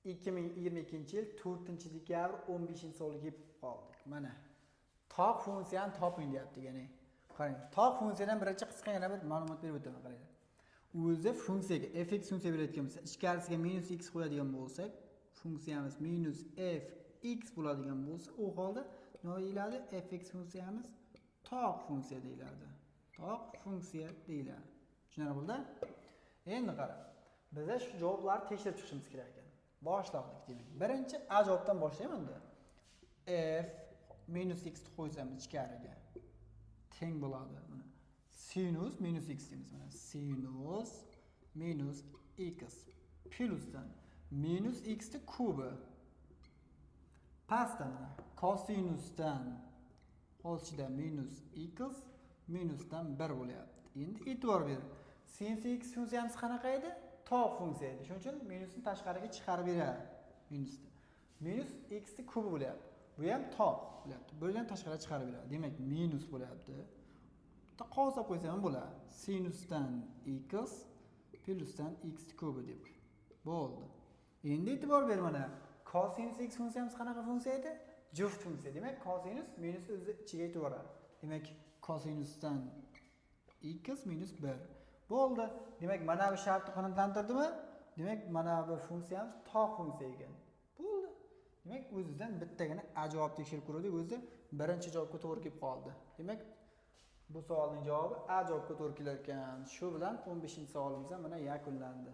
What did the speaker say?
2022-yil 4-dekabr 15-so'lga kelib qoldik. Mana toq funksiyani toping deyapti, ya'ni. Qarang, toq funksiyadan birinchi qisqa yana bir ma'lumot berib o'taman, qarang. O'zi funksiyaga fx funksiya berayotgan bo'lsa, ichkarisiga -x qo'yadigan bo'lsak, funksiyamiz -fx bo'ladigan bo'lsa, u holda nima deyiladi? Fx funksiyamiz toq funksiya deyiladi. Toq funksiya deyiladi. Tushunarli bo'ldi? Endi qarang. Biz shu javoblarni tekshirib chiqishimiz kerak ekan. Boshladik demak. Birinchi a javobdan boshlayman-da. F -x ni qo'ysam ichkariga teng bo'ladi. Mana sinus -x deymiz. Mana sinus -x plyusdan -x ni kubi. Pastda mana kosinusdan qo'shida -x minusdan 1 bo'lyapti. Endi e'tibor bering. Sin x funksiyamiz qanaqa edi? Toq funksiya edi. Shuning uchun minusni tashqariga chiqarib beradi. Minusni. -x ni kubi bo'lyapti. Bu ham toq bo'lyapti. Bo'lgan tashqariga chiqarib beradi. Demak, minus bo'lyapti. Bitta qovsa qo'ysam ham bo'ladi. Sinusdan x plyusdan x kubi deb. Bo'ldi. Endi e'tibor ber mana. Cosinus x funksiyamiz qanaqa funksiya edi? Juft funksiya. Demak, cosinus minus o'zi ichiga yetib boradi. Demak, cosinusdan x minus 1. Bo'ldi. Demak, mana bu shartni qanoatlantirdimi? Demak, mana bu funksiyamiz toq funksiya ekan. Bo'ldi. Demak, o'zidan bittagina a javob tekshirib ko'rdik. O'zi birinchi javobga to'g'ri kelib qoldi. Demak, bu savolning javobi a javobga to'g'ri kelar ekan. Shu bilan 15-savolimiz ham mana yakunlandi.